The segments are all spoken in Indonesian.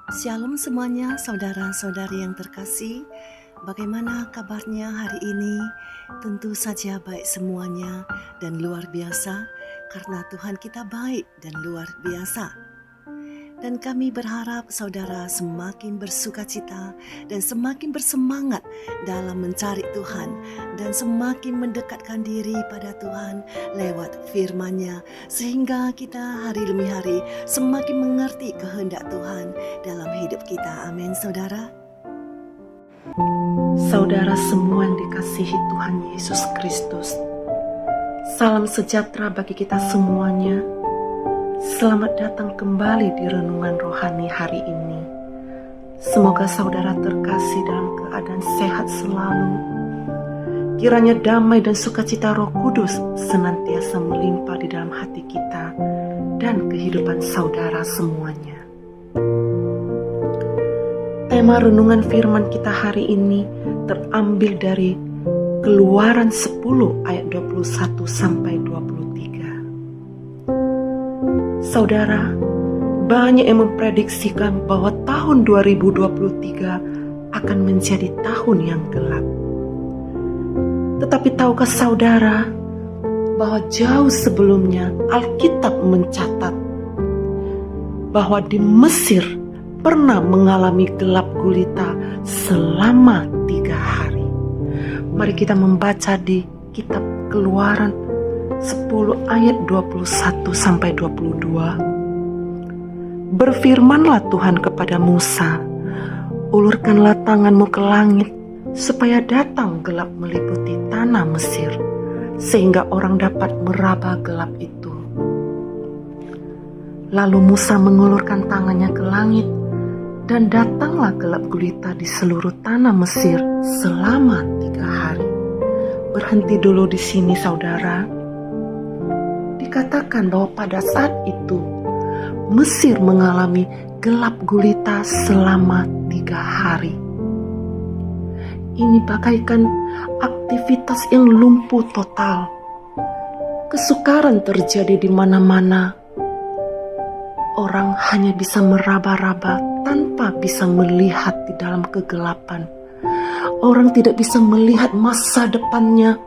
Shalom semuanya, saudara-saudari yang terkasih. Bagaimana kabarnya hari ini? Tentu saja baik semuanya dan luar biasa, karena Tuhan kita baik dan luar biasa. Dan kami berharap saudara semakin bersukacita dan semakin bersemangat dalam mencari Tuhan dan semakin mendekatkan diri pada Tuhan lewat firman-Nya, sehingga kita hari demi hari semakin mengerti kehendak Tuhan dalam hidup kita. Amin, saudara. Saudara semua yang dikasihi Tuhan Yesus Kristus, salam sejahtera bagi kita semuanya. Selamat datang kembali di renungan rohani hari ini. Semoga saudara terkasih dalam keadaan sehat selalu. Kiranya damai dan sukacita Roh Kudus senantiasa melimpah di dalam hati kita dan kehidupan saudara semuanya. Tema renungan firman kita hari ini terambil dari Keluaran 10 ayat 21 sampai 23. Saudara, banyak yang memprediksikan bahwa tahun 2023 akan menjadi tahun yang gelap. Tetapi tahukah saudara bahwa jauh sebelumnya Alkitab mencatat bahwa di Mesir pernah mengalami gelap gulita selama 3 hari. Mari kita membaca di kitab Keluaran 10 ayat 21 sampai 22. Berfirmanlah Tuhan kepada Musa, ulurkanlah tanganmu ke langit supaya datang gelap meliputi tanah Mesir, sehingga orang dapat meraba gelap itu. Lalu Musa mengulurkan tangannya ke langit, dan datanglah gelap gulita di seluruh tanah Mesir selama 3 hari. Berhenti dulu di sini, saudara. Dikatakan bahwa pada saat itu Mesir mengalami gelap gulita selama 3 hari. Ini bagaikan aktivitas yang lumpuh total. Kesukaran terjadi di mana-mana. Orang hanya bisa meraba-raba tanpa bisa melihat di dalam kegelapan. Orang tidak bisa melihat masa depannya,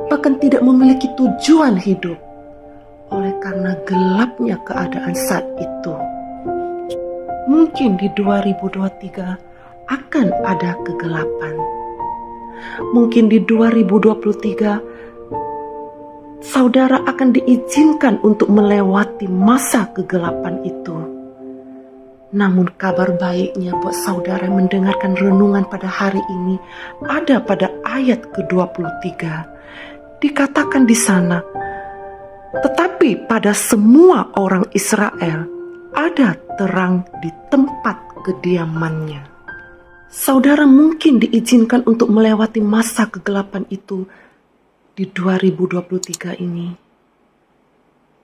bahkan tidak memiliki tujuan hidup. Oleh karena gelapnya keadaan saat itu. Mungkin di 2023 akan ada kegelapan. Mungkin di 2023 saudara akan diizinkan untuk melewati masa kegelapan itu. Namun kabar baiknya buat saudara yang mendengarkan renungan pada hari ini ada pada ayat ke-23. Dikatakan di sana, tetapi pada semua orang Israel ada terang di tempat kediamannya. Saudara mungkin diizinkan untuk melewati masa kegelapan itu di 2023 ini.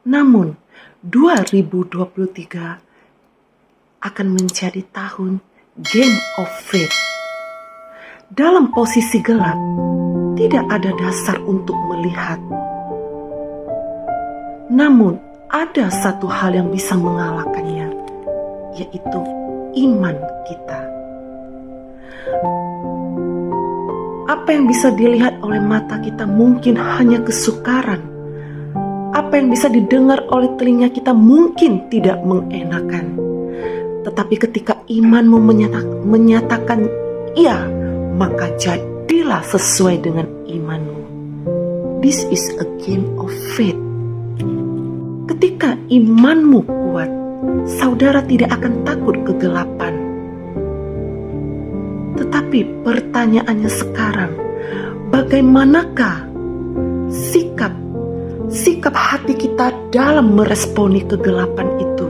Namun 2023 akan menjadi tahun Game of Faith. Dalam posisi gelap, tidak ada dasar untuk melihat. Namun, ada satu hal yang bisa mengalahkannya, yaitu iman kita. Apa yang bisa dilihat oleh mata kita mungkin hanya kesukaran. Apa yang bisa didengar oleh telinga kita mungkin tidak mengenakan. Tetapi ketika imanmu menyatakan iya, maka jadilah sesuai dengan imanmu. This is a game of faith. Ketika imanmu kuat, saudara tidak akan takut kegelapan. Tetapi pertanyaannya sekarang, bagaimanakah sikap hati kita dalam meresponi kegelapan itu?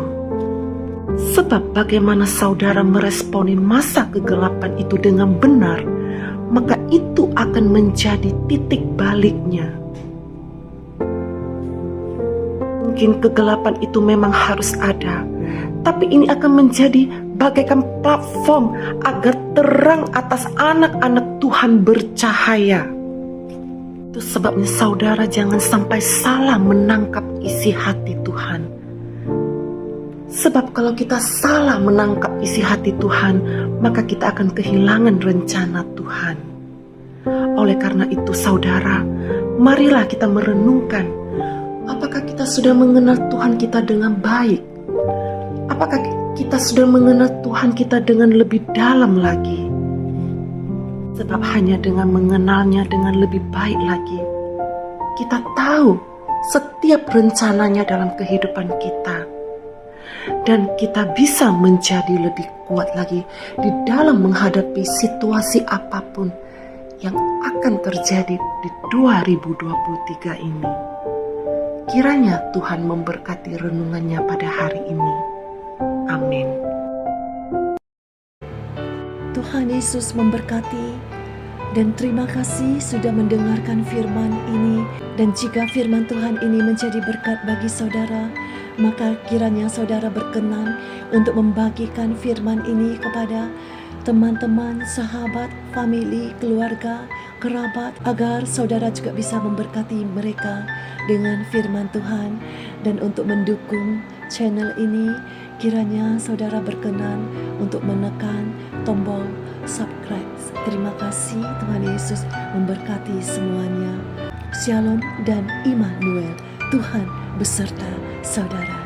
Sebab bagaimana saudara meresponi masa kegelapan itu dengan benar, maka itu akan menjadi titik baliknya. Mungkin kegelapan itu memang harus ada, tapi ini akan menjadi bagaikan platform agar terang atas anak-anak Tuhan bercahaya. Itu sebabnya saudara jangan sampai salah menangkap isi hati Tuhan. Sebab kalau kita salah menangkap isi hati Tuhan, maka kita akan kehilangan rencana Tuhan. Oleh karena itu saudara, marilah kita merenungkan, apakah kita sudah mengenal Tuhan kita dengan baik? Apakah kita sudah mengenal Tuhan kita dengan lebih dalam lagi? Sebab hanya dengan mengenalnya dengan lebih baik lagi, kita tahu setiap rencananya dalam kehidupan kita. Dan kita bisa menjadi lebih kuat lagi di dalam menghadapi situasi apapun yang akan terjadi di 2023 ini. Kiranya Tuhan memberkati renungannya pada hari ini. Amin. Tuhan Yesus memberkati, dan terima kasih sudah mendengarkan firman ini. Dan jika firman Tuhan ini menjadi berkat bagi saudara, maka kiranya saudara berkenan untuk membagikan firman ini kepada teman-teman, sahabat, famili, keluarga, kerabat, agar saudara juga bisa memberkati mereka dengan firman Tuhan. Dan untuk mendukung channel ini, kiranya saudara berkenan untuk menekan tombol subscribe. Terima kasih. Tuhan Yesus memberkati semuanya. Shalom dan Immanuel. Tuhan beserta saudara.